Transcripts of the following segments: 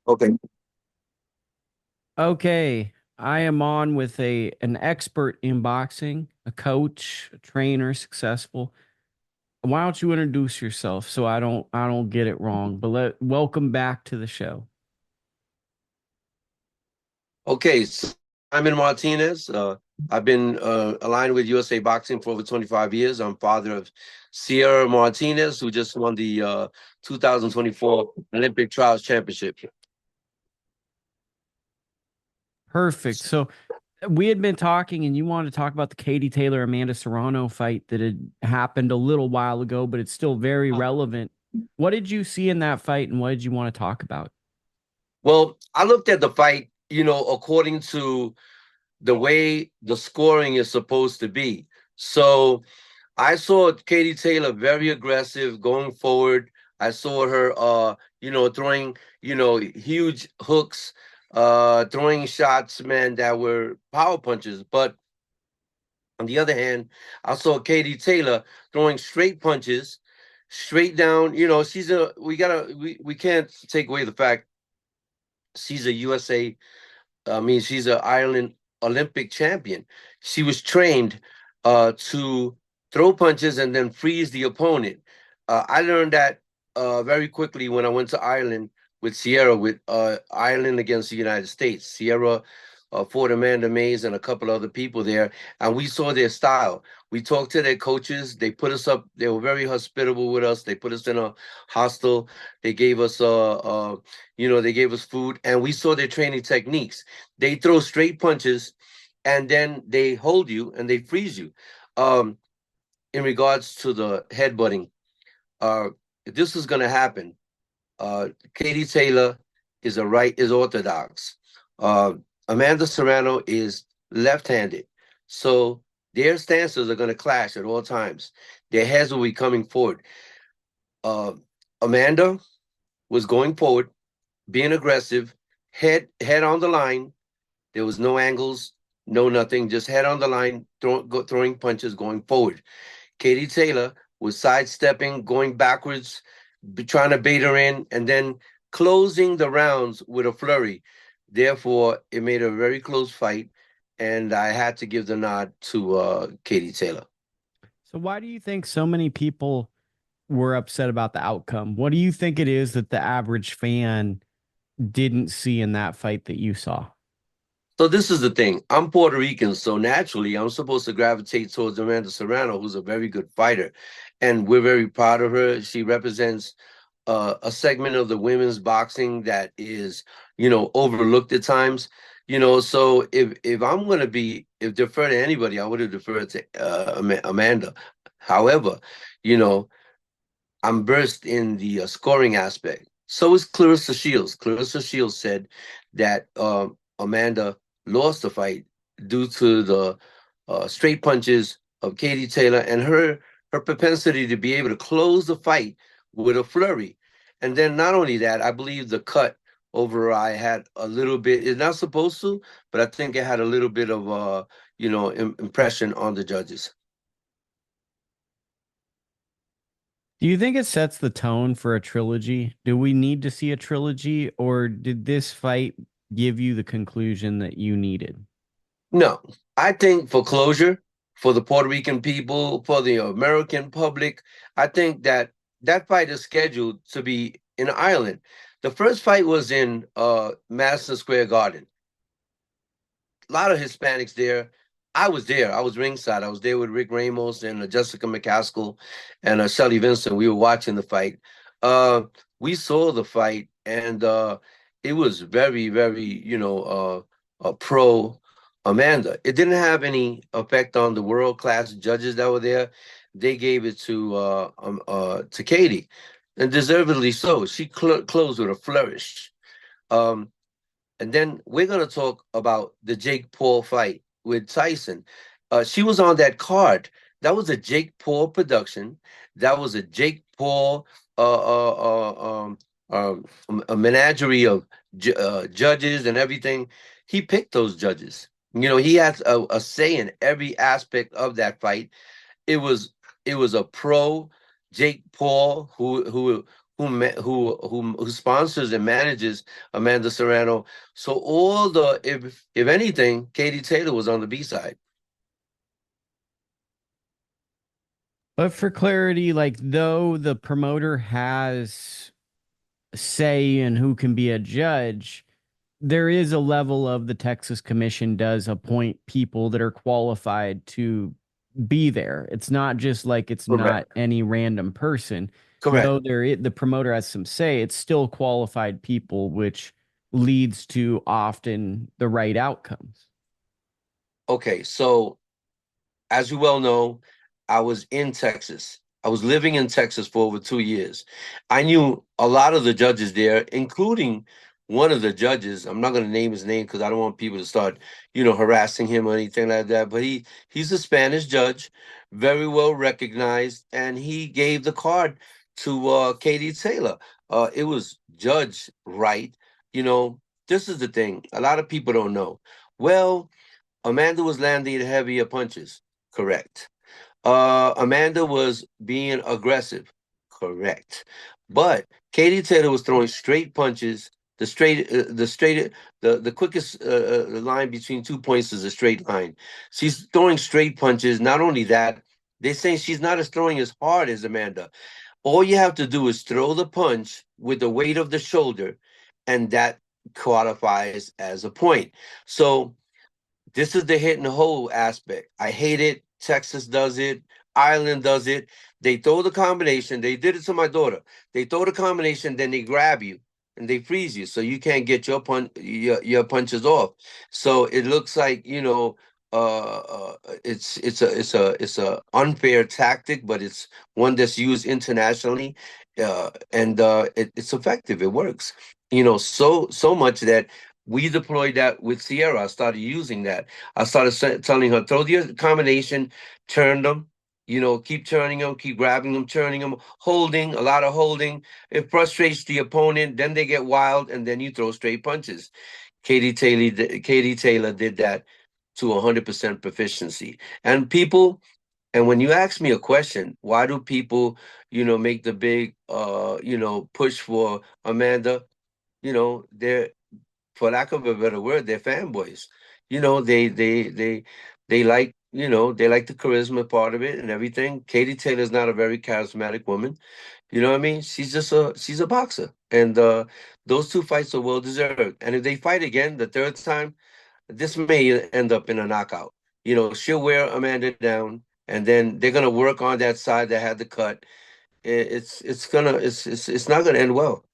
Okay. Okay, I am on with an expert in boxing, a coach, a trainer, successful. Why don't you introduce yourself so I don't get it wrong? But welcome back to the show. Okay. Simon Martinez. I've been aligned with USA Boxing for over 25 years. I'm father of Sierra Martinez, who just won the 2024 Olympic Trials Championship. Perfect. So we had been talking and you wanted to talk about the Katie Taylor Amanda Serrano fight that had happened a little while ago, but it's still very relevant. What did you see in that fight and what did you want to talk about? Well, I looked at the fight, according to the way the scoring is supposed to be. So I saw Katie Taylor very aggressive going forward. I saw her throwing, huge hooks, throwing shots, man, that were power punches. But on the other hand, I saw Katie Taylor throwing straight punches, straight down. We can't take away the fact she's a USA. I mean, she's an Ireland Olympic champion. She was trained to throw punches and then freeze the opponent. I learned that very quickly when I went to Ireland with Sierra, with Ireland against the United States. Sierra fought Amanda Mays and a couple other people there, and we saw their style. We talked to their coaches. They put us up. They were very hospitable with us. They put us in a hostel. They gave us they gave us food, and we saw their training techniques. They throw straight punches, and then they hold you and they freeze you. Um, in regards to the headbutting, if this is going to happen, Katie Taylor is orthodox. Uh, Amanda Serrano is left-handed, so their stances are going to clash at all times. Their heads will be coming forward. Uh, Amanda was going forward, being aggressive, head on the line. There was no angles, no nothing, just head on the line, throwing punches, going forward. Katie Taylor was sidestepping, going backwards, trying to bait her in, and then closing the rounds with a flurry. Therefore, it made a very close fight, and I had to give the nod to Katie Taylor. So why do you think so many people were upset about the outcome? What do you think it is that the average fan didn't see in that fight that you saw? So this is the thing. I'm Puerto Rican, so naturally I'm supposed to gravitate towards Amanda Serrano, who's a very good fighter, and we're very proud of her. She represents a segment of the women's boxing that is, overlooked at times. So if I'm gonna be if defer to anybody, I would have deferred to Amanda. However, you know, I'm versed in the scoring aspect. So is Clarissa Shields. Clarissa Shields said that Amanda lost the fight due to the straight punches of Katie Taylor and her propensity to be able to close the fight with a flurry. And then not only that, I believe the cut over her eye had a little bit. It's not supposed to, but I think it had a little bit of impression on the judges. Do you think it sets the tone for a trilogy? Do we need to see a trilogy, or did this fight give you the conclusion that you needed? No, I think for closure, for the Puerto Rican people, for the American public, I think that that fight is scheduled to be in Ireland. The first fight was in Madison Square Garden. A lot of Hispanics there. I was there. I was ringside. I was there with Rick Ramos and Jessica McCaskill and Shelly Vincent. We were watching the fight. Uh, we saw the fight, and it was very, very, pro Amanda. It didn't have any effect on the world class judges that were there. They gave it to Katie, and deservedly so. She closed with a flourish. Um, and then we're going to talk about the Jake Paul fight with Tyson. She was on that card. That was a Jake Paul production. That was a Jake Paul a menagerie of judges and everything. He picked those judges. He had a say in every aspect of that fight. It was it was a pro Jake Paul who sponsors and manages Amanda Serrano. So all the if anything, Katie Taylor was on the B side. But for clarity, like though the promoter has say in who can be a judge, there is a level of the Texas Commission does appoint people that are qualified to be there. It's not just like it's not Correct. any random person. Correct. Though the promoter has some say, it's still qualified people, which leads to often the right outcomes. Okay, so as you well know, I was in Texas. I was living in Texas for over 2 years. I knew a lot of the judges there, including one of the judges. I'm not going to name his name because I don't want people to start, harassing him or anything like that. But he's a Spanish judge, very well recognized, and he gave the card to Katie Taylor. It was Judge Wright. You know, this is the thing. A lot of people don't know. Well, Amanda was landing heavier punches. Correct. Amanda was being aggressive. Correct. But Katie Taylor was throwing straight punches. The quickest line between 2 points is a straight line. She's throwing straight punches. Not only that, they're saying she's not as throwing as hard as Amanda. All you have to do is throw the punch with the weight of the shoulder, and that qualifies as a point. So this is the hit and hold aspect. I hate it. Texas does it. Ireland does it. They throw the combination. They did it to my daughter. They throw the combination, then they grab you and they freeze you, so you can't get your punches off. So it looks like it's a unfair tactic, but it's one that's used internationally, and it's effective. It works. So much that we deployed that with Sierra. I started using that. I started telling her, throw the combination, turn them, keep turning them, keep grabbing them, turning them, holding, a lot of holding. It frustrates the opponent. Then they get wild, and then you throw straight punches. Katie Taylor did that to 100% proficiency. And when you ask me a question, why do people, make the big, push for Amanda? They're, for lack of a better word, they're fanboys. You know, they like, they like the charisma part of it and everything. Katie Taylor's not a very charismatic woman. You know what I mean? She's a boxer. And those two fights are well deserved. And if they fight again the third time, this may end up in a knockout. She'll wear Amanda down, and then they're gonna work on that side that had the cut. It's not gonna end well.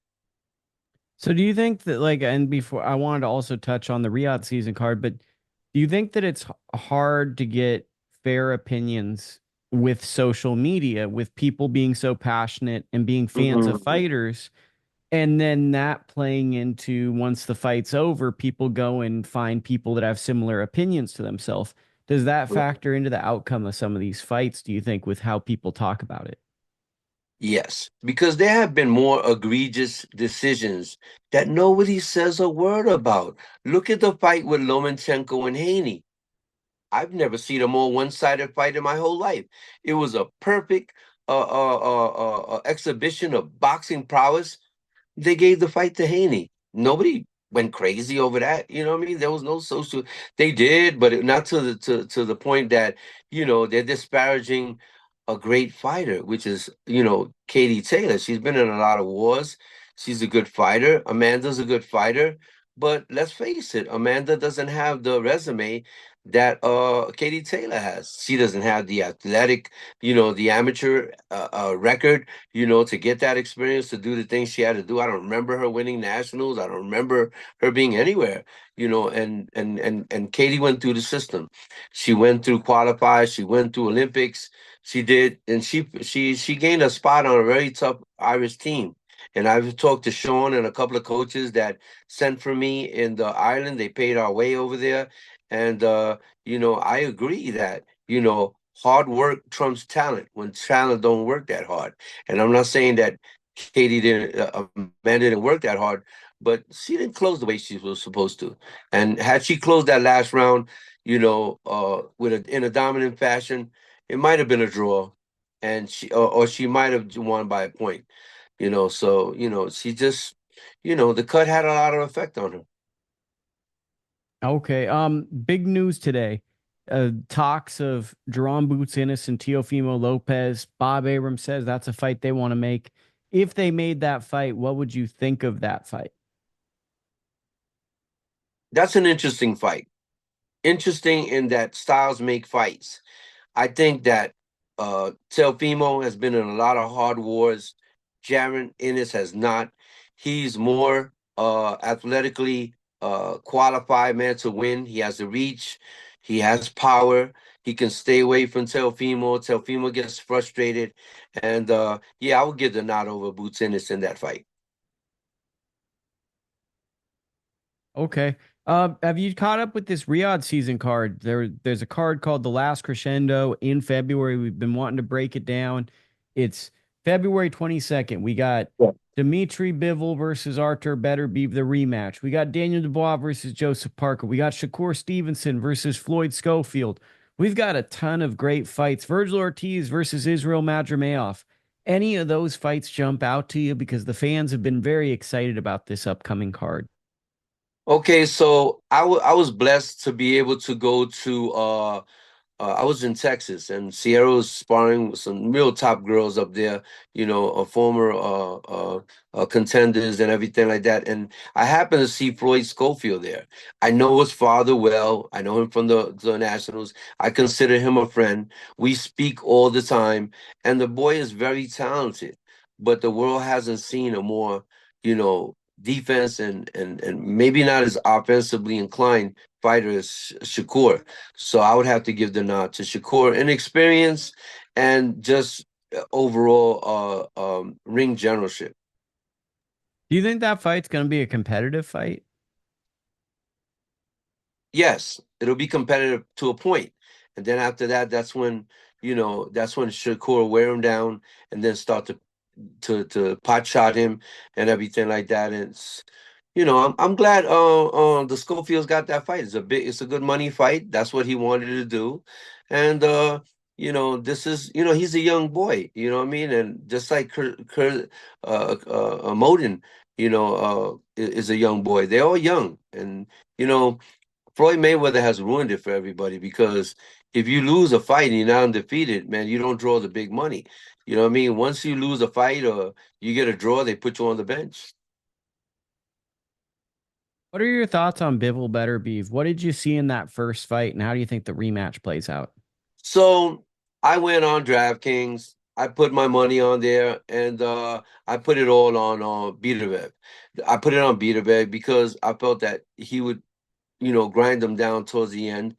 So do you think that like, and before I wanted to also touch on the Riyadh season card, but do you think that it's hard to get fair opinions with social media, with people being so passionate and being fans of Mhm. fighters, and then that playing into once the fight's over, people go and find people that have similar opinions to themselves? Does that factor into the outcome of some of these fights, do you think, with how people talk about it? Yes, because there have been more egregious decisions that nobody says a word about. Look at the fight with Lomachenko and Haney. I've never seen a more one-sided fight in my whole life. It was a perfect exhibition of boxing prowess. They gave the fight to Haney. Nobody went crazy over that. You know what I mean? There was no social. They did, but not to the point that they're disparaging a great fighter, which is Katie Taylor. She's been in a lot of wars. She's a good fighter. Amanda's a good fighter. But let's face it, Amanda doesn't have the resume that Katie Taylor has. She doesn't have the athletic, the amateur record, to get that experience, to do the things she had to do. I don't remember her winning nationals. I don't remember her being anywhere, and Katie went through the system. She went through qualifiers, she went through Olympics, she did, and she gained a spot on a very tough Irish team. And I've talked to Sean and a couple of coaches that sent for me in the island. They paid our way over there. And I agree that, hard work trumps talent when talent don't work that hard. And I'm not saying that Amanda didn't work that hard, but she didn't close the way she was supposed to. And had she closed that last round, in a dominant fashion, it might have been a draw, and or she might have won by a point. So she just, the cut had a lot of effect on her. Okay. Big news today. Talks of Jaron Boots Ennis and Teofimo Lopez. Bob Abrams says that's a fight they want to make. If they made that fight, what would you think of that fight? That's an interesting fight. Interesting in that styles make fights. I think that Teofimo has been in a lot of hard wars. Jaron Ennis has not. He's more athletically qualified man to win. He has the reach. He has power. He can stay away from Teofimo. Teofimo gets frustrated. And yeah, I would give the nod over Boots Ennis in that fight. Okay. Have you caught up with this Riyadh season card? There's a card called The Last Crescendo in February. We've been wanting to break it down. It's February 22nd. We got Yeah. Dimitri Bivol versus Artur Beterbiev, the rematch. We got Daniel Dubois versus Joseph Parker. We got Shakur Stevenson versus Floyd Schofield. We've got a ton of great fights. Virgil Ortiz versus Israel Madrimayov. Any of those fights jump out to you? Because the fans have been very excited about this upcoming card. Okay, so I was blessed to be able to go to I was in Texas, and Sierra was sparring with some real top girls up there, former contenders and everything like that. And I happened to see Floyd Schofield there. I know his father well. I know him from the Nationals. I consider him a friend. We speak all the time, and the boy is very talented. But the world hasn't seen a more, defense and maybe not as offensively inclined fighter as Shakur. So I would have to give the nod to Shakur in experience and just overall ring generalship. Do you think that fight's going to be a competitive fight? Yes, it'll be competitive to a point. And then after that, that's when Shakur wear him down and then start to pot shot him and everything like that. And I'm glad the Schofields got that fight. It's a good money fight. That's what he wanted to do. And this is, he's a young boy, you know what I mean? And just like Kurt Modin, is a young boy. They're all young. And you know, Floyd Mayweather has ruined it for everybody because if you lose a fight and you're not undefeated, man, you don't draw the big money. You know what I mean? Once you lose a fight or you get a draw, they put you on the bench. What are your thoughts on Bivol Beterbiev? What did you see in that first fight, and how do you think the rematch plays out? So I went on DraftKings. I put my money on there, and I put it all on Beterbiev. I put it on Beterbiev because I felt that he would grind them down towards the end.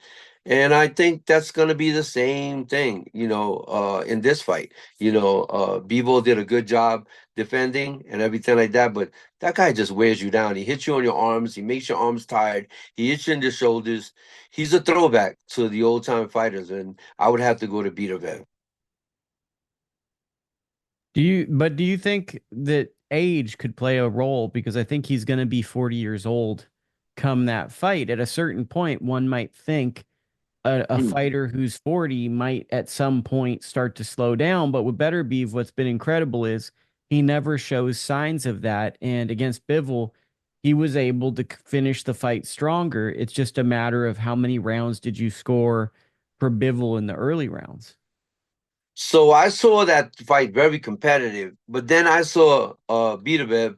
And I think that's going to be the same thing, in this fight. Bebo did a good job defending and everything like that, but that guy just wears you down. He hits you on your arms. He makes your arms tired. He hits you in the shoulders. He's a throwback to the old time fighters, and I would have to go to Beterbiev. Do you think that age could play a role? Because I think he's going to be 40 years old come that fight. At a certain point, one might think a Mm. fighter who's 40 might at some point start to slow down. But with Beterbiev, what's been incredible is he never shows signs of that. And against Bivol, he was able to finish the fight stronger. It's just a matter of how many rounds did you score for Bivol in the early rounds. So I saw that fight very competitive, but then I saw Beterbiev,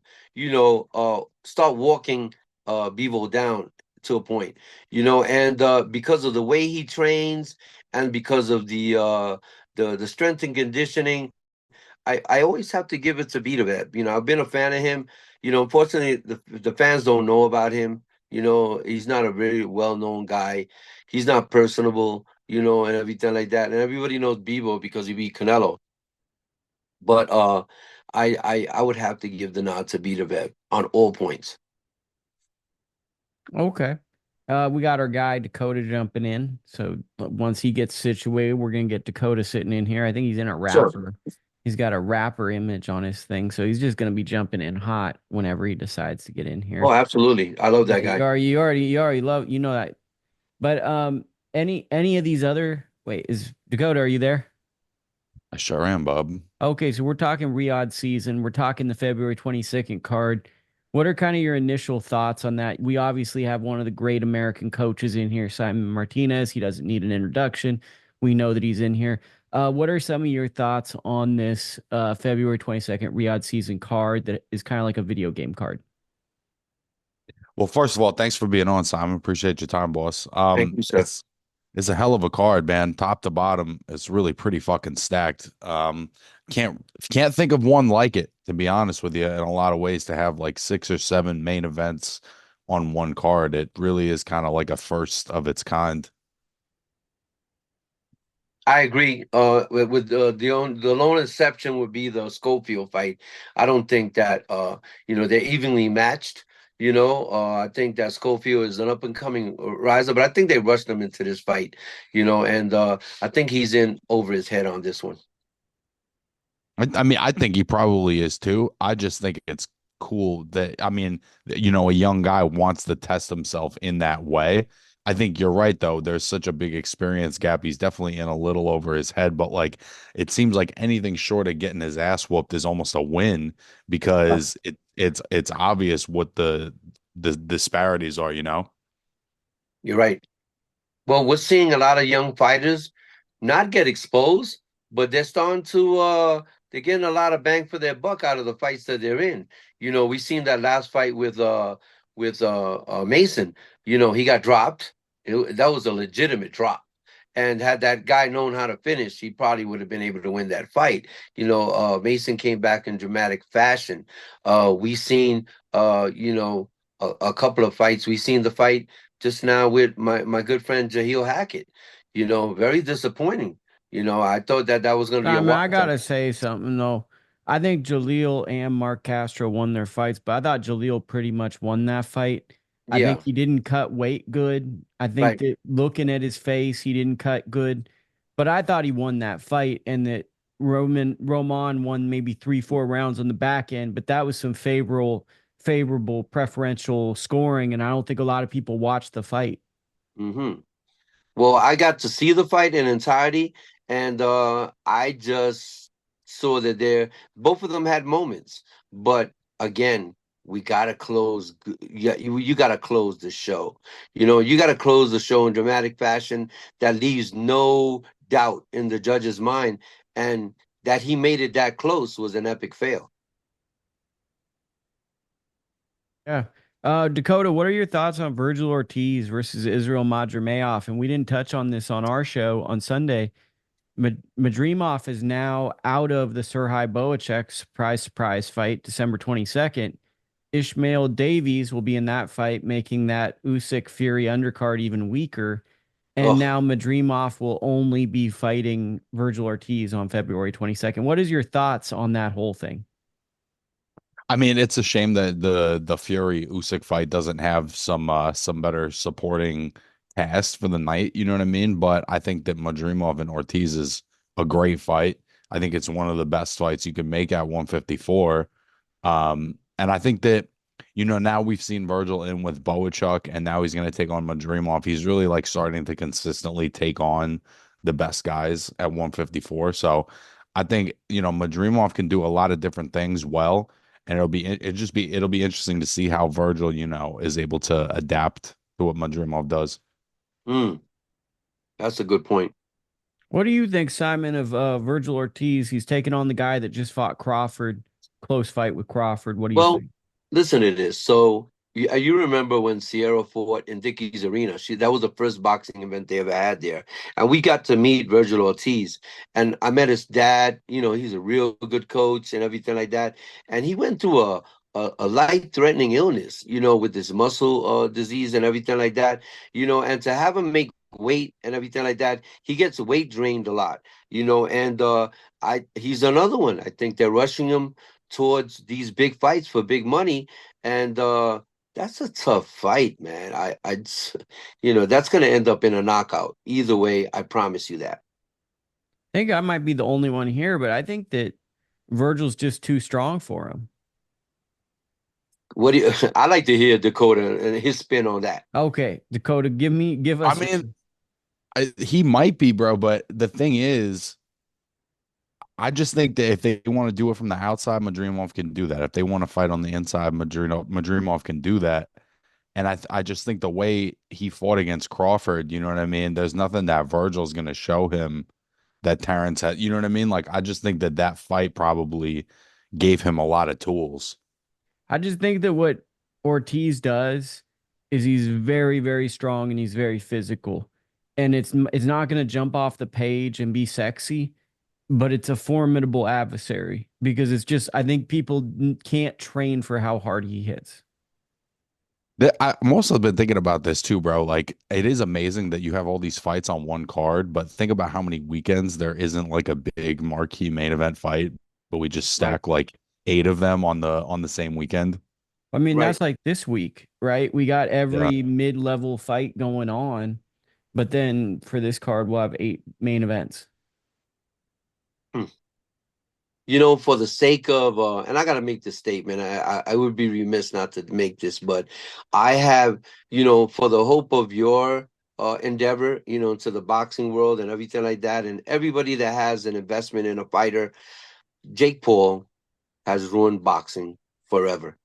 start walking Bevo down to a point, and because of the way he trains and because of the strength and conditioning, I always have to give it to Beterbiev. I've been a fan of him. Unfortunately, the fans don't know about him. He's not a very well-known guy. He's not personable, and everything like that. And everybody knows Bebo because he beat Canelo. But I would have to give the nod to Beterbiev on all points. Okay. We got our guy Dakota jumping in. So once he gets situated, we're gonna get Dakota sitting in here. I think he's in a Sure. rapper. He's got a rapper image on his thing, so he's just gonna be jumping in hot whenever he decides to get in Oh, here. absolutely. I love Yeah, that guy. you already love that. But any of these other wait, is Dakota, are you there? I sure am, bub. Okay, so we're talking Riyadh season. We're talking the February 22nd card. What are kind of your initial thoughts on that? We obviously have one of the great American coaches in here, Simon Martinez. He doesn't need an introduction. We know that he's in here. What are some of your thoughts on this February 22nd Riyadh season card that is kind of like a video game card? Well, first of all, thanks for being on, Simon. Appreciate your time, boss. Thank you, sir. It's a hell of a card, man. Top to bottom, it's really pretty fucking stacked. Can't think of one like it, to be honest with you, in a lot of ways to have like 6 or 7 main events on one card. It really is kind of like a first of its kind. I agree. The lone exception would be the Schofield fight. I don't think that they're evenly matched. I think that Schofield is an up and coming riser, but I think they rushed him into this fight. And I think he's in over his head on this one. I mean, I think he probably is too. I just think it's cool that, I mean, a young guy wants to test himself in that way. I think you're right, though. There's such a big experience gap. He's definitely in a little over his head, but like it seems like anything short of getting his ass whooped is almost a win because it's obvious what the disparities are, you know? You're right. Well, we're seeing a lot of young fighters not get exposed, but they're starting to they're getting a lot of bang for their buck out of the fights that they're in. We seen that last fight with Mason. He got dropped. That was a legitimate drop. And had that guy known how to finish, he probably would have been able to win that fight. Mason came back in dramatic fashion. We seen a couple of fights. We seen the fight just now with my good friend Jahil Hackett. Very disappointing. I thought that was going to be I a mean, I walk. gotta say something though. I think Jaleel and Mark Castro won their fights, but I thought Jaleel pretty much won that fight. I Yeah, think he didn't cut weight good. I think right. that looking at his face, he didn't cut good. But I thought he won that fight and that Roman won maybe 3, 4 rounds on the back end, but that was some favorable preferential scoring, and I don't think a lot of people watched the fight. hmm Well, I got to see the fight in entirety, and I just saw that both of them had moments. But again, we gotta close. Yeah, you gotta close the show. You gotta close the show in dramatic fashion that leaves no doubt in the judge's mind, and that he made it that close was an epic fail. Yeah. Dakota, what are your thoughts on Virgil Ortiz versus Israel Madrimov? And we didn't touch on this on our show on Sunday. Madrimov is now out of the Serhai Boacek surprise fight December 22nd. Ishmael Davies will be in that fight, making that Usyk Fury undercard even weaker. And Oh, now Madrimov will only be fighting Virgil Ortiz on February 22nd. What is your thoughts on that whole thing? I mean, it's a shame that the Fury Usyk fight doesn't have some better supporting cast for the night. You know what I mean? But I think that Madrimov and Ortiz is a great fight. I think it's one of the best fights you can make at 154. And I think that now we've seen Virgil in with Boachuk, and now he's going to take on Madrimov. He's really like starting to consistently take on the best guys at 154. So I think Madrimov can do a lot of different things well, and it'll be interesting to see how Virgil, is able to adapt to what Madrimov does. mm, that's a good point. What do you think, Simon, of Virgil Ortiz? He's taking on the guy that just fought Crawford, close fight with Crawford. What do you Well, think? listen to this. So you remember when Sierra fought in Dickey's Arena? That was the first boxing event they ever had there, and we got to meet Virgil Ortiz. And I met his dad. He's a real good coach and everything like that. And he went through a life-threatening illness, with this muscle disease and everything like that. And to have him make weight and everything like that, he gets weight drained a lot. And he's another one. I think they're rushing him towards these big fights for big money, and that's a tough fight, man. That's going to end up in a knockout either way. I promise you that. I think I might be the only one here, but I think that Virgil's just too strong for him. What do you? I like to hear Dakota and his spin on that. Okay, Dakota, give I us. mean, he might be, bro, but the thing is, I just think that if they want to do it from the outside, Madrimov can do that. If they want to fight on the inside, Madrimov can do that. And I just think the way he fought against Crawford, you know what I mean? There's nothing that Virgil's going to show him that Terrence had. You know what I mean? Like, I just think that that fight probably gave him a lot of tools. I just think that what Ortiz does is he's very, very strong and he's very physical. And it's not going to jump off the page and be sexy, but it's a formidable adversary because it's just I think people can't train for how hard he hits. I'm also been thinking about this too, bro. Like, it is amazing that you have all these fights on one card, but think about how many weekends there isn't like a big marquee main event fight, but we just Right. stack like 8 of them on the same weekend. I mean, Right. that's like this week, right? We got Yeah. every mid-level fight going on, but then for this card, we'll have 8 main events. Hmm. You know, for the sake of, and I got to make this statement. I would be remiss not to make this, but I have, you know, for the hope of your endeavor, you know, to the boxing world and everything like that, and everybody that has an investment in a fighter, Jake Paul has ruined boxing forever.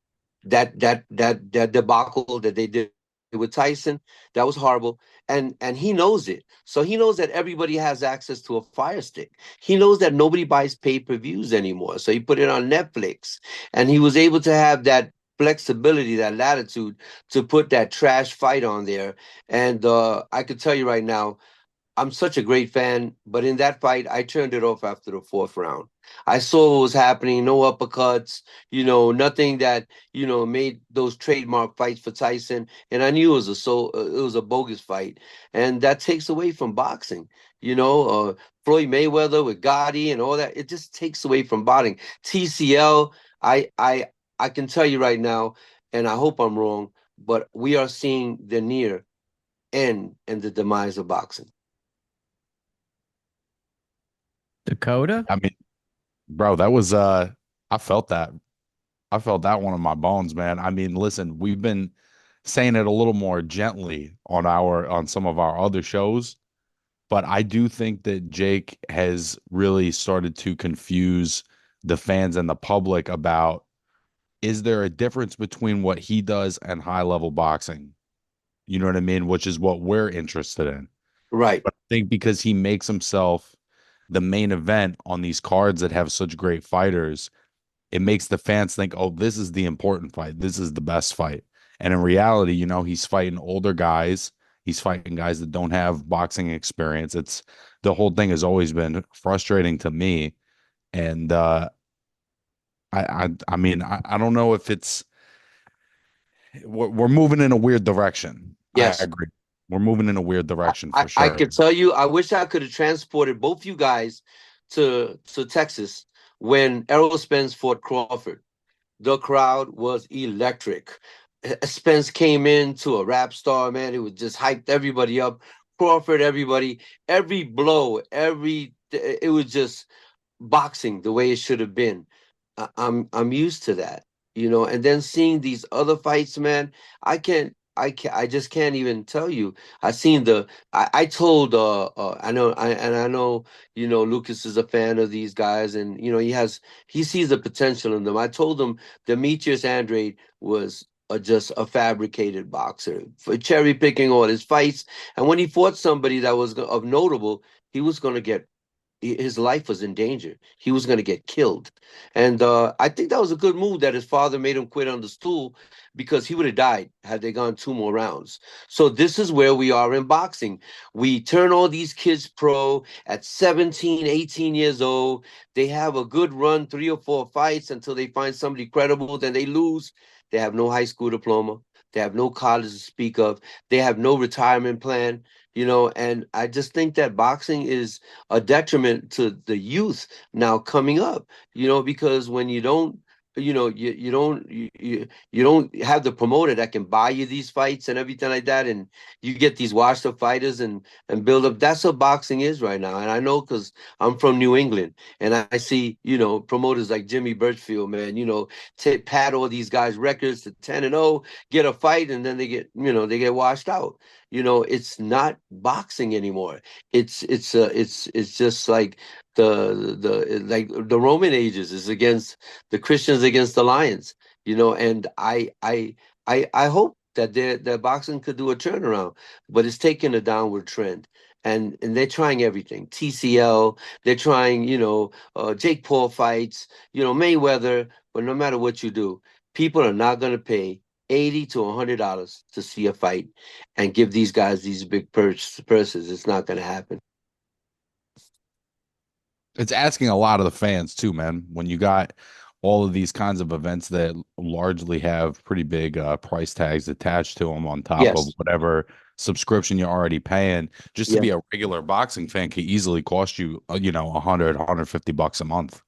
That debacle that they did with Tyson, that was horrible. And he knows it. So he knows that everybody has access to a fire stick. He knows that nobody buys pay-per-views anymore. So he put it on Netflix. And he was able to have that flexibility, that latitude to put that trash fight on there. And I could tell you right now, I'm such a great fan, but in that fight, I turned it off after the fourth round. I saw what was happening, no uppercuts, you know, nothing that, you know, made those trademark fights for Tyson. And I knew it was a bogus fight. And that takes away from boxing. You know, Floyd Mayweather with Gotti and all that, it just takes away from boxing. TCL, I I I can tell you right now, and I hope I'm wrong, but we are seeing the near end and the demise of boxing. Dakota? I mean, bro, that was I felt that. I felt that one in my bones, man. I mean, listen, we've been saying it a little more gently on some of our other shows, but I do think that Jake has really started to confuse the fans and the public about, is there a difference between what he does and high level boxing? You know what I mean? Which is what we're interested in. Right. But I think because he makes himself the main event on these cards that have such great fighters, it makes the fans think, oh, this is the important fight. This is the best fight. And in reality, you know, he's fighting older guys. He's fighting guys that don't have boxing experience. It's the whole thing has always been frustrating to me. And I mean, I don't know if it's we're moving in a weird direction. I Yes. agree. We're moving in a weird direction for I sure. could tell you, I wish I could have transported both you guys to Texas when Errol Spence fought Crawford. The crowd was electric. Spence came in to a rap star, man. It was just hyped everybody up. Crawford, everybody, every blow, it was just boxing the way it should have been. I'm used to that, you know. And then seeing these other fights, man, I just can't even tell you. I seen the I told I know, you know, Lucas is a fan of these guys, and you know he sees the potential in them. I told him Demetrius Andrade was just a fabricated boxer for cherry picking all his fights, and when he fought somebody that was of notable, he was going to get his life was in danger. He was going to get killed. And I think that was a good move that his father made him quit on the stool because he would have died had they gone 2 more rounds. So this is where we are in boxing. We turn all these kids pro at 17, 18 years old. They have a good run, 3 or 4 fights until they find somebody credible. Then they lose. They have no high school diploma. They have no college to speak of. They have no retirement plan, you know, and I just think that boxing is a detriment to the youth now coming up, you know, because when you don't, you know, you don't have the promoter that can buy you these fights and everything like that, and you get these washed up fighters and build up. That's what boxing is right now, and I know because I'm from New England, and I see, you know, promoters like Jimmy Birchfield, man, you know, pad all these guys records to 10-0, get a fight, and then they get, you know, they get washed out. You know, it's not boxing anymore. It's just like the like the Roman ages is against the Christians against the Lions, and I hope that their boxing could do a turnaround, but it's taking a downward trend. And they're trying everything. TCL, they're trying, Jake Paul fights, Mayweather, but no matter what you do, people are not going to pay $80 to $100 to see a fight and give these guys these big purses. It's not going to happen. It's asking a lot of the fans too, man. When you got all of these kinds of events that largely have pretty big price tags attached to them on top of Yes. whatever subscription you're already paying, just to Yeah. be a regular boxing fan could easily cost you, 150 bucks a month.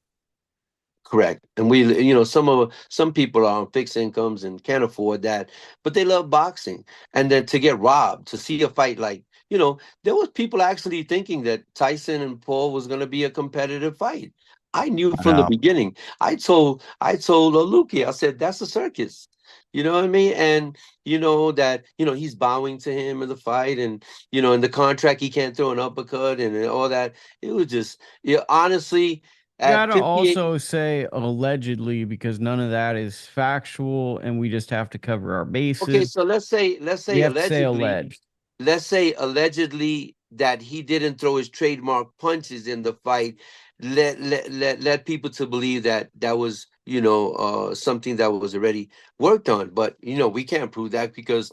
Correct. And some people are on fixed incomes and can't afford that, but they love boxing. And then to get robbed, to see a fight like, there was people actually thinking that Tyson and Paul was going to be a competitive fight. I knew I from the know. beginning. I told Lukie, I said, that's a circus. You know what I mean? And that, he's bowing to him in the fight, and in the contract he can't throw an uppercut and all that. It was just, honestly, at Gotta 58. also say allegedly because none of that is factual and we just have to cover our Okay, bases. so let's say We have to say allegedly, alleged. that he didn't throw his trademark punches in the fight. Let people to believe that that was something that was already worked on, but we can't prove that because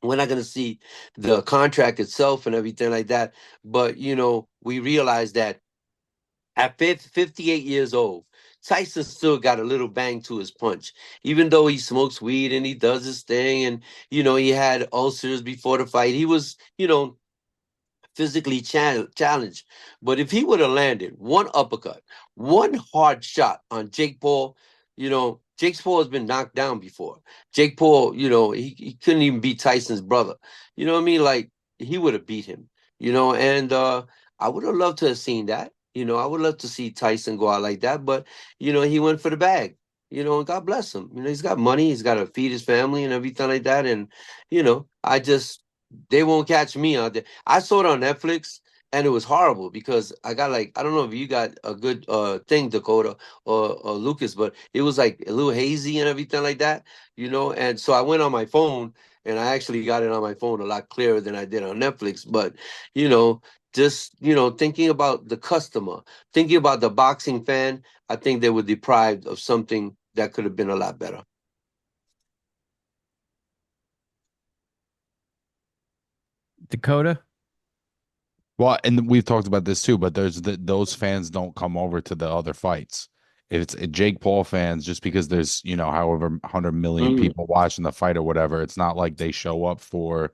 we're not going to see the contract itself and everything like that. But we realize that at 58 years old, Tyson still got a little bang to his punch, even though he smokes weed and he does his thing. And, he had ulcers before the fight. He was, physically challenged. But if he would have landed one uppercut, one hard shot on Jake Paul, Jake Paul has been knocked down before. Jake Paul, he couldn't even beat Tyson's brother. You know what I mean? Like, he would have beat him, and I would have loved to have seen that. I would love to see Tyson go out like that, but he went for the bag. And God bless him. He's got money, he's got to feed his family and everything like that. And I just they won't catch me out there. I saw it on Netflix and it was horrible because I got like, I don't know if you got a good thing, Dakota or Lucas, but it was like a little hazy and everything like that, and so I went on my phone and I actually got it on my phone a lot clearer than I did on Netflix. But you know just thinking about the customer, thinking about the boxing fan, I think they were deprived of something that could have been a lot better. Dakota? Well, and we've talked about this too, but those fans don't come over to the other fights. If it's Jake Paul fans, just because there's, however 100 million Mm, people watching the fight or whatever, it's not like they show up for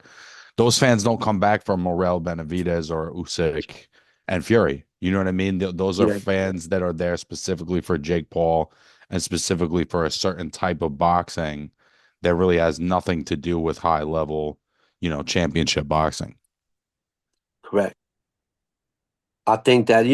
those fans don't come back for Morel Benavidez or Usyk and Fury. You know what I mean? Those are yeah, fans that are there specifically for Jake Paul and specifically for a certain type of boxing that really has nothing to do with high level, championship boxing. correct. I think that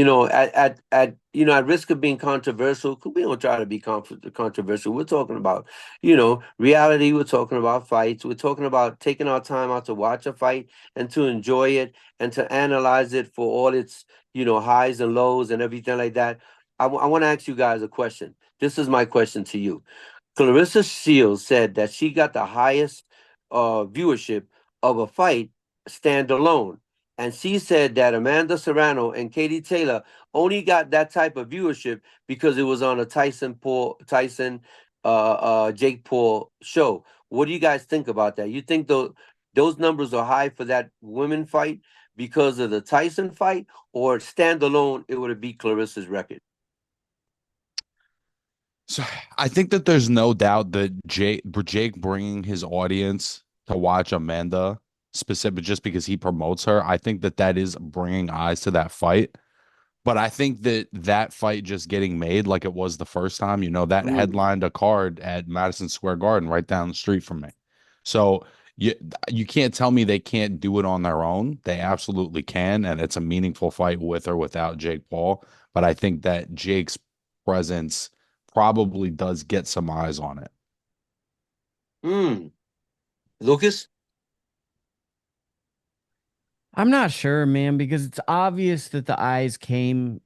at risk of being controversial, 'cause we don't try to be controversial. We're talking about reality. We're talking about fights. We're talking about taking our time out to watch a fight and to enjoy it and to analyze it for all its highs and lows and everything like that. I want to ask you guys a question. This is my question to you. Clarissa Shields said that she got the highest viewership of a fight standalone. And she said that Amanda Serrano and Katie Taylor only got that type of viewership because it was on a Tyson Jake Paul show. What do you guys think about that? You think those numbers are high for that women fight because of the Tyson fight, or standalone it would have beat Clarissa's record? So I think that there's no doubt that Jake bringing his audience to watch Amanda specific just because he promotes her. I think that that is bringing eyes to that fight. But I think that that fight just getting made like it was the first time, that Mm, headlined a card at Madison Square Garden right down the street from me. So you you can't tell me they can't do it on their own. They absolutely can, and it's a meaningful fight with or without Jake Paul. But I think that Jake's presence probably does get some eyes on it. mm. Lucas? I'm not sure, man, because it's obvious that the eyes came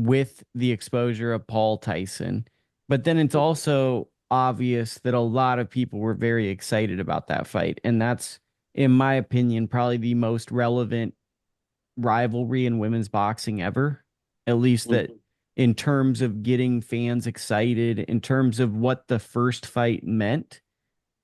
with the exposure of Paul Tyson. But then it's also obvious that a lot of people were very excited about that fight. And that's, in my opinion, probably the most relevant rivalry in women's boxing ever. At least that in terms of getting fans excited, in terms of what the first fight meant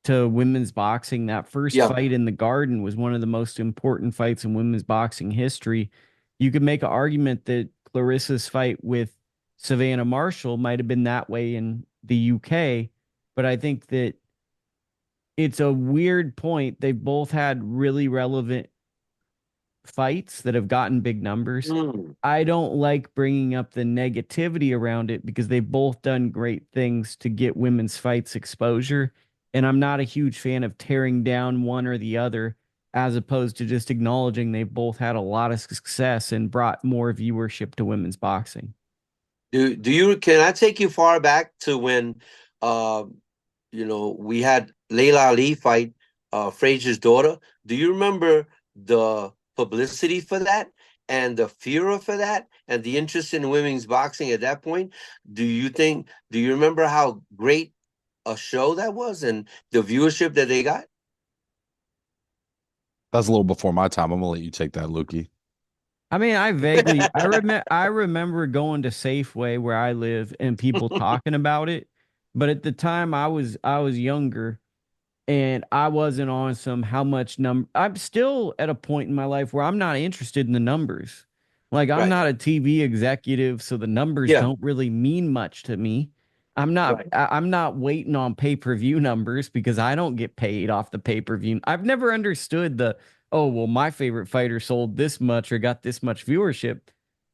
to women's boxing. That first Yeah. fight in the Garden was one of the most important fights in women's boxing history. You could make an argument that Clarissa's fight with Savannah Marshall might have been that way in the UK, but I think that it's a weird point. They've both had really relevant fights that have gotten big numbers. Mm. I don't like bringing up the negativity around it because they've both done great things to get women's fights exposure. And I'm not a huge fan of tearing down one or the other, as opposed to just acknowledging they've both had a lot of success and brought more viewership to women's boxing. Do you can I take you far back to when we had Layla Ali fight Frazier's daughter? Do you remember the publicity for that and the fear for that and the interest in women's boxing at that point? Do you remember how great a show that was and the viewership that they got? That's a little before my time. I'm gonna let you take that, Lukie. I mean, I remember going to Safeway where I live and people talking about it, but at the time I was younger and I wasn't on some how much number. I'm still at a point in my life where I'm not interested in the numbers. Like I'm Right. not a TV executive, so the numbers Yeah. don't really mean much to me. I'm not waiting on pay-per-view numbers because I don't get paid off the pay-per-view. I've never understood the, oh, well, my favorite fighter sold this much or got this much viewership.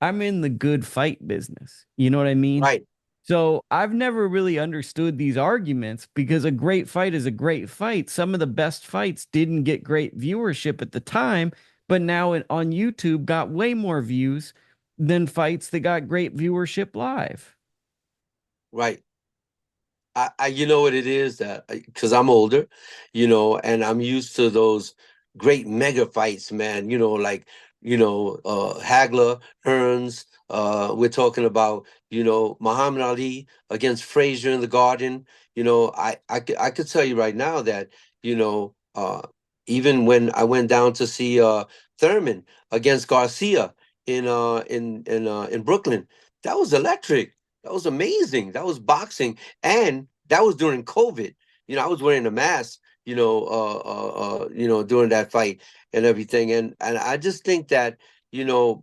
I'm in the good fight business. You know what I mean? Right. So I've never really understood these arguments because a great fight is a great fight. Some of the best fights didn't get great viewership at the time, but now on YouTube got way more views than fights that got great viewership live. Right. You know what it is that because I'm older, and I'm used to those great mega fights, man. Like Hagler, Hearns. We're talking about Muhammad Ali against Frazier in the Garden. I could tell you right now that even when I went down to see Thurman against Garcia in Brooklyn, that was electric. That was amazing. That was boxing. And that was during COVID. I was wearing a mask, during that fight and everything. And I just think that,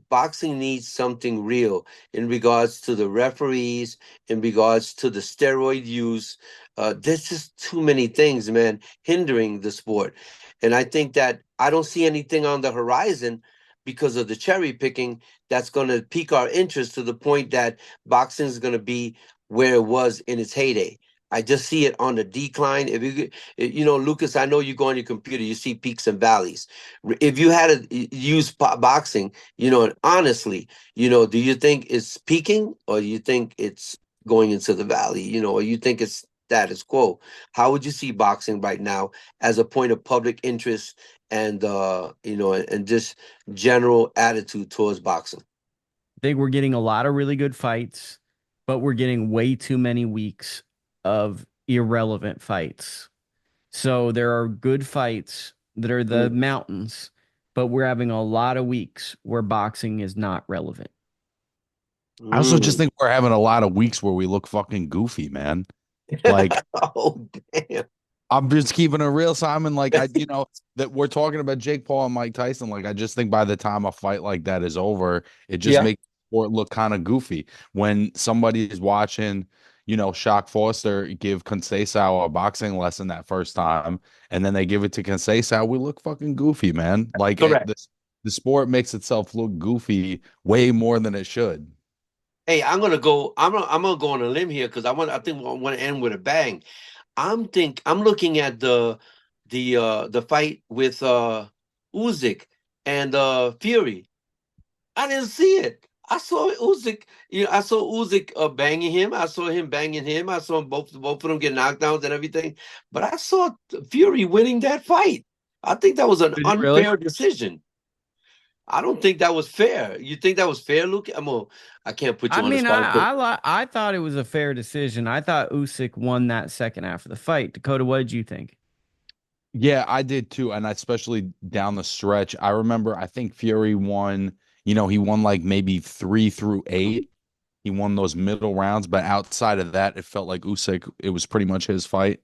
boxing needs something real in regards to the referees, in regards to the steroid use. There's just too many things, man, hindering the sport. And I think that I don't see anything on the horizon because of the cherry picking that's going to pique our interest to the point that boxing is going to be where it was in its heyday. I just see it on the decline. Lucas, I know you go on your computer, you see peaks and valleys. If you had to use boxing, honestly, do you think it's peaking or do you think it's going into the valley, or you think it's status quo? How would you see boxing right now as a point of public interest and and just general attitude towards boxing? I think we're getting a lot of really good fights, but we're getting way too many weeks of irrelevant fights. So there are good fights that are the mountains, but we're having a lot of weeks where boxing is not relevant. I also just Mm. think we're having a lot of weeks where we look fucking goofy, man. Like Oh, damn. I'm just keeping it real, Simon. Like that we're talking about Jake Paul and Mike Tyson. Like I just think by the time a fight like that is over, it just Yeah. makes the sport look kind of goofy. When somebody is watching, Shock Foster give Conceição a boxing lesson that first time, and then they give it to Conceição, we look fucking goofy, man. Like Correct. the sport makes itself look goofy way more than it should. Hey, I'm gonna go on a limb here because I think I want to end with a bang. I'm looking at the fight with Usyk and Fury. I didn't see it. I saw Usyk. I saw Usyk banging him. I saw him banging him. I saw both of them get knockdowns and everything. But I saw Fury winning that fight. I think that was an Did he really? unfair decision. I don't think that was fair. You think that was fair, Luke? I can't put I you on the mean, spot. But I thought it was a fair decision. I thought Usyk won that second half of the fight. Dakota, what did you think? Yeah, I did too, and especially down the stretch. I remember, I think Fury won. He won like maybe 3 through 8. He won those middle rounds, but outside of that, it felt like Usyk. It was pretty much his fight.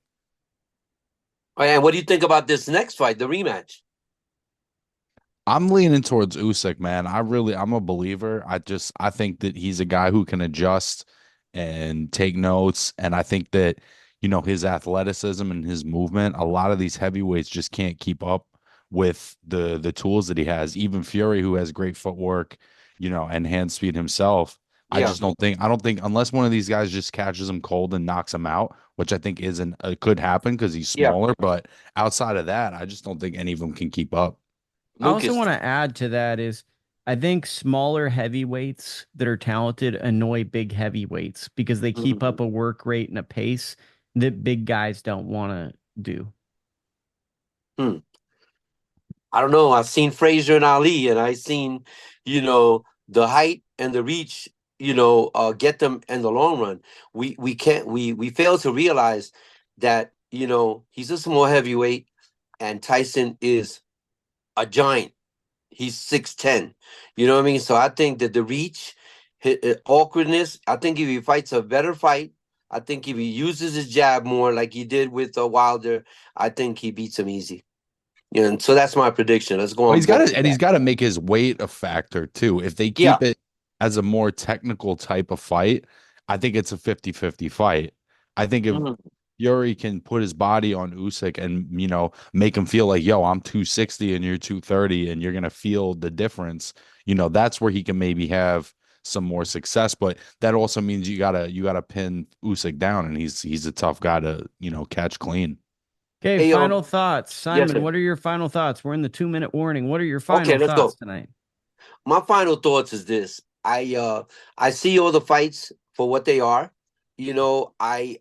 and what do you think about this next fight, the rematch? I'm leaning towards Usyk, man. I'm a believer. I think that he's a guy who can adjust and take notes. And I think that, his athleticism and his movement, a lot of these heavyweights just can't keep up with the tools that he has. Even Fury, who has great footwork, and hand speed himself. Yeah, I don't think unless one of these guys just catches him cold and knocks him out, which I think isn't could happen because he's yeah. smaller. But outside of that, I just don't think any of them can keep up. I also Lucas. want to add to that is I think smaller heavyweights that are talented annoy big heavyweights because they keep up Mhm. a work rate and a pace that big guys don't want to do. Hmm. I don't know. I've seen Frazier and Ali, and I've seen, the height and the reach, get them in the long run. We can't we fail to realize that he's a small heavyweight, and Tyson is a giant. He's 6'10". You know what I mean? So I think that the reach, awkwardness. I think if he fights a better fight, I think if he uses his jab more, like he did with Wilder, I think he beats him easy. Yeah, and so that's my prediction. Let's go Well, on both of he's that. got to make his weight a factor too. If they Yeah. keep it as a more technical type of fight, I think it's a 50-50 fight. I think if Mhm. Fury can put his body on Usyk and, make him feel like, yo, I'm 260 and you're 230 and you're going to feel the difference, that's where he can maybe have some more success. But that also means you gotta pin Usyk down, and he's a tough guy to, catch clean. Okay, Hey, final thoughts. yes, Simon, sir. what are your final thoughts? We're in the 2-minute warning. What are your Okay, final let's thoughts go. tonight? My final thoughts is this. I see all the fights for what they are. I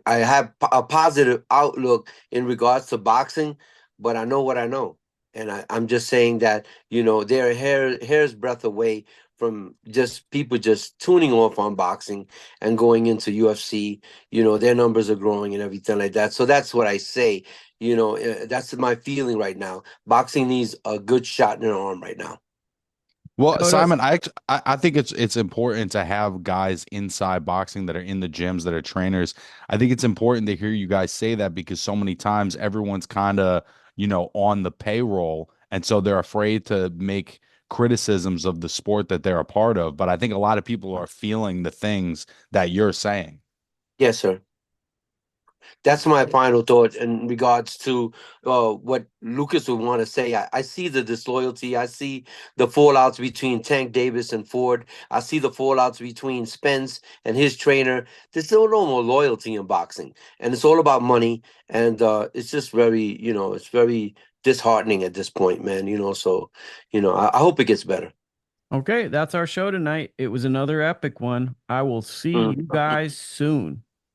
have a positive outlook in regards to boxing, but I know what I know. And I'm just saying that, they're a hair's breadth away from just people just tuning off on boxing and going into UFC. Their numbers are growing and everything like that. So that's what I say. That's my feeling right now. Boxing needs a good shot in the arm right now. Well, Dakota, Simon, I think it's important to have guys inside boxing that are in the gyms that are trainers. I think it's important to hear you guys say that because so many times everyone's kind of, on the payroll, and so they're afraid to make criticisms of the sport that they're a part of. But I think a lot of people are feeling the things that you're saying. Yes, sir. That's my final thought in regards to what Lucas would want to say. I see the disloyalty. I see the fallouts between Tank Davis and Ford. I see the fallouts between Spence and his trainer. There's still no more loyalty in boxing, and it's all about money. And it's just very, it's very disheartening at this point, man. So I hope it gets better. okay, that's our show tonight. It was another epic one. I will see Mm. you guys soon.